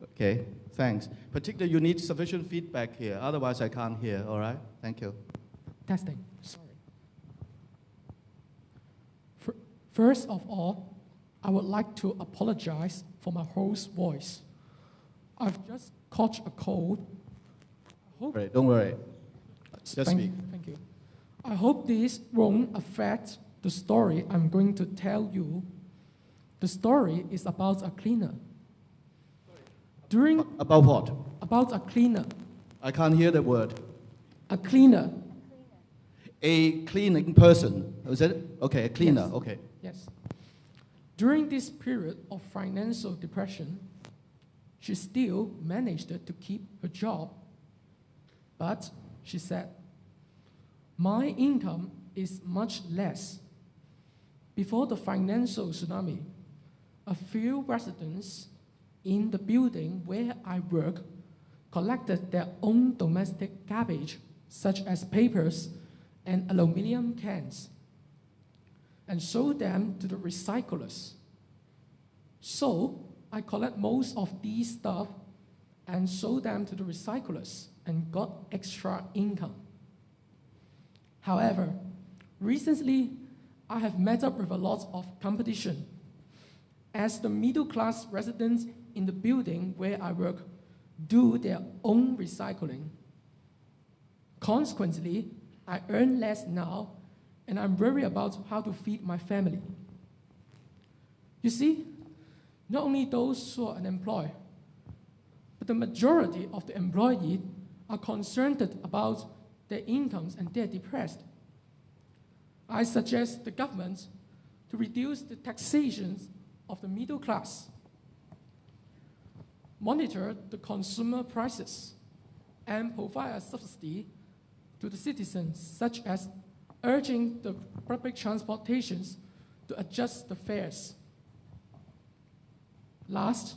Okay, thanks. Particularly, you need sufficient feedback here, otherwise I can't hear, all right? Thank you. Testing, sorry. First of all, I would like to apologize for my hoarse voice. I've just caught a cold. Don't worry. Just speak. Thank you. I hope this won't affect the story I'm going to tell you. The story is about a cleaner. About what? About a cleaner. I can't hear the word. A cleaner. A cleaning person. Is that it? Okay, a cleaner. Yes. Okay. Yes. During this period of financial depression, she still managed to keep her job. But she said, my income is much less. Before the financial tsunami, a few residents in the building where I work collected their own domestic garbage, such as papers and aluminum cans, and sold them to the recyclers. So I collect most of these stuff and sold them to the recyclers and got extra income. However, recently I have met up with a lot of competition as the middle-class residents in the building where I work do their own recycling. Consequently, I earn less now, and I'm worried about how to feed my family. You see, not only those who are unemployed, but the majority of the employees are concerned about their incomes and they're depressed. I suggest the government to reduce the taxation of the middle class, monitor the consumer prices, and provide a subsidy to the citizens, such as urging the public transportations to adjust the fares. Last,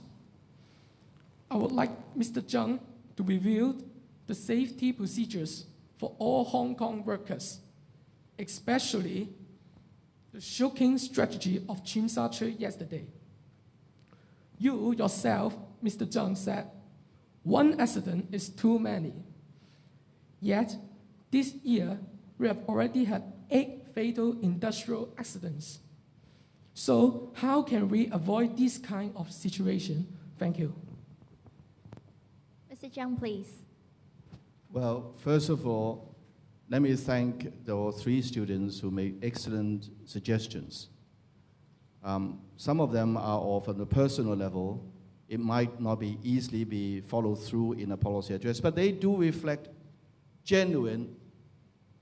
I would like Mr. Zhang to review the safety procedures for all Hong Kong workers, especially the shocking strategy of Tsim Sha Tsui yesterday. You yourself, Mr. Zhang, said, one accident is too many. Yet, this year, we have already had 8 fatal industrial accidents. So how can we avoid this kind of situation? Thank you. Mr. Zhang, please. Well, first of all, let me thank the 3 students who made excellent suggestions. Some of them are of on the personal level. It might not be easily be followed through in a policy address, but they do reflect genuine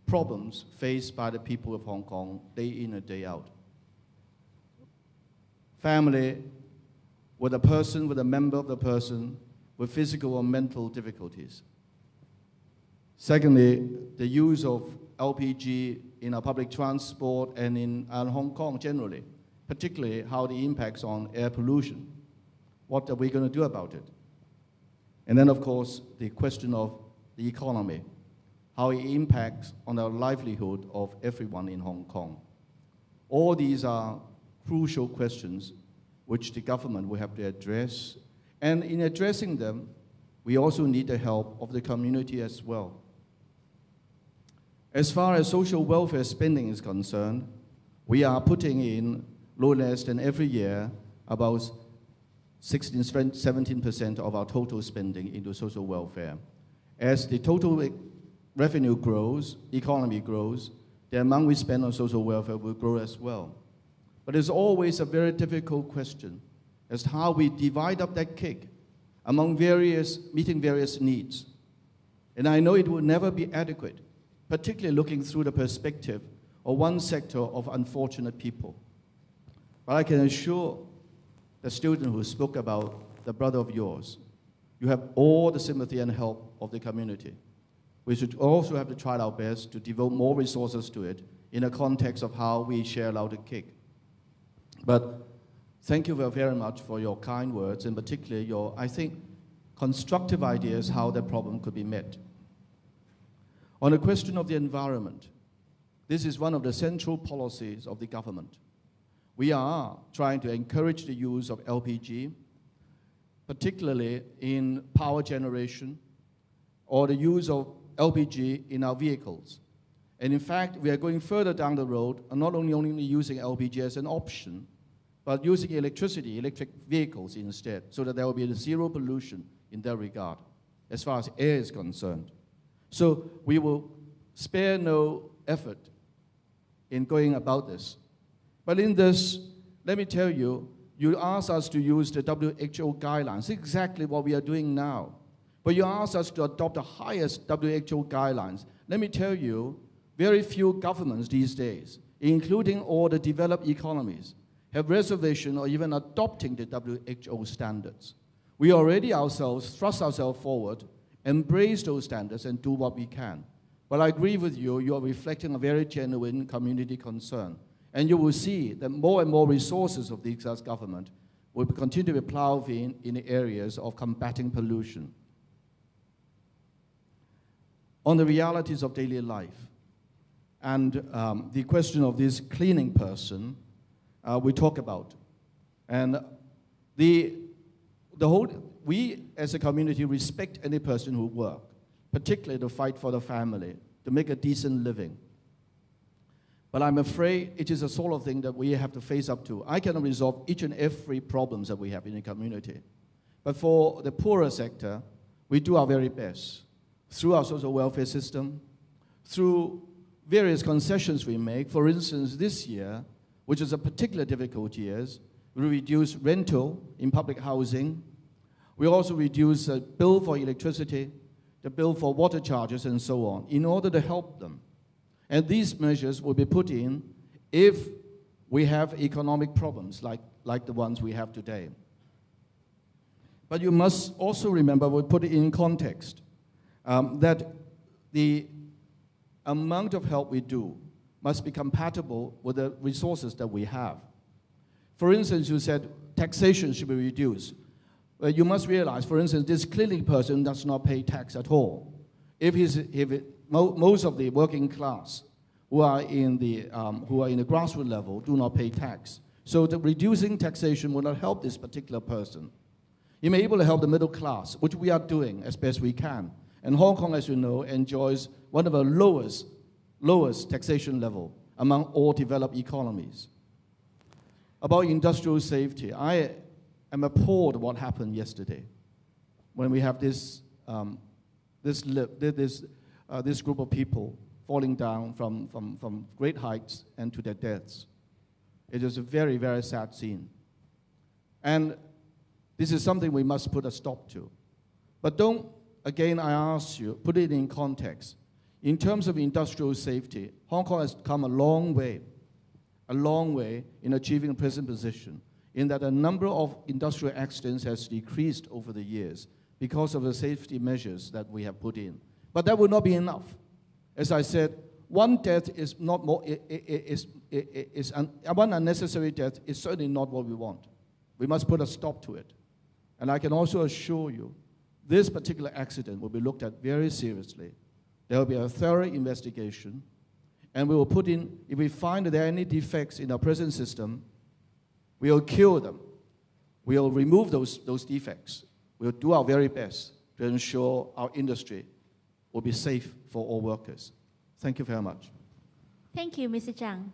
problems faced by the people of Hong Kong day in and day out. Family with a person, with a member of the person with physical or mental difficulties. Secondly, the use of LPG in our public transport and in Hong Kong generally, particularly how the impacts on air pollution. What are we going to do about it? And then, of course, the question of the economy, how it impacts on the livelihood of everyone in Hong Kong. All these are crucial questions which the government will have to address. And in addressing them, we also need the help of the community as well. As far as social welfare spending is concerned, we are putting in no less than every year about 17% of our total spending into social welfare. As the total revenue grows, economy grows, the amount we spend on social welfare will grow as well. But it's always a very difficult question as to how we divide up that cake among meeting various needs. And I know it will never be adequate, particularly looking through the perspective of one sector of unfortunate people. But I can assure the student who spoke about the brother of yours, you have all the sympathy and help of the community. We should also have to try our best to devote more resources to it in a context of how we share out the cake. But thank you very much for your kind words, and particularly your, I think, constructive ideas how that problem could be met. On the question of the environment, this is one of the central policies of the government. We are trying to encourage the use of LPG, particularly in power generation or the use of LPG in our vehicles. And in fact, we are going further down the road, and not only using LPG as an option, but using electric vehicles instead, so that there will be zero pollution in that regard, as far as air is concerned. So we will spare no effort in going about this. But in this, let me tell you, you asked us to use the WHO guidelines, exactly what we are doing now. But you asked us to adopt the highest WHO guidelines. Let me tell you, very few governments these days, including all the developed economies, have reservation or even adopting the WHO standards. We already ourselves thrust ourselves forward, embrace those standards, and do what we can. But I agree with you, you are reflecting a very genuine community concern. And you will see that more and more resources of the XR's government will continue to be plowed in the areas of combating pollution. On the realities of daily life, and the question of this cleaning person, we talk about. And we as a community respect any person who works, particularly to fight for the family, to make a decent living. But I'm afraid it is a sort of thing that we have to face up to. I cannot resolve each and every problems that we have in the community. But for the poorer sector, we do our very best through our social welfare system, through various concessions we make. For instance, this year, which is a particular difficult year, we reduce rental in public housing. We also reduce the bill for electricity, the bill for water charges, and so on, in order to help them. And these measures will be put in if we have economic problems like the ones we have today. But you must also remember, we put it in context, that the amount of help we do must be compatible with the resources that we have. For instance, you said taxation should be reduced. You must realize, for instance, this cleaning person does not pay tax at all. Most of the working class who are in the grassroots level do not pay tax. So the reducing taxation will not help this particular person. You may be able to help the middle class, which we are doing as best we can. And Hong Kong, as you know, enjoys one of the lowest taxation level among all developed economies. About industrial safety, I am appalled at what happened yesterday when we have this group of people falling down from great heights and to their deaths. It is a very, very sad scene. And this is something we must put a stop to. But don't, again, I ask you, put it in context. In terms of industrial safety, Hong Kong has come a long way in achieving a present position, in that a number of industrial accidents has decreased over the years because of the safety measures that we have put in. But that will not be enough. As I said, one death is not more, one unnecessary death is certainly not what we want. We must put a stop to it. And I can also assure you, this particular accident will be looked at very seriously. There will be a thorough investigation, and we will put in, if we find that there are any defects in our present system, we will cure them. We will remove those defects. We will do our very best to ensure our industry will be safe for all workers. Thank you very much. Thank you, Mr. Zhang.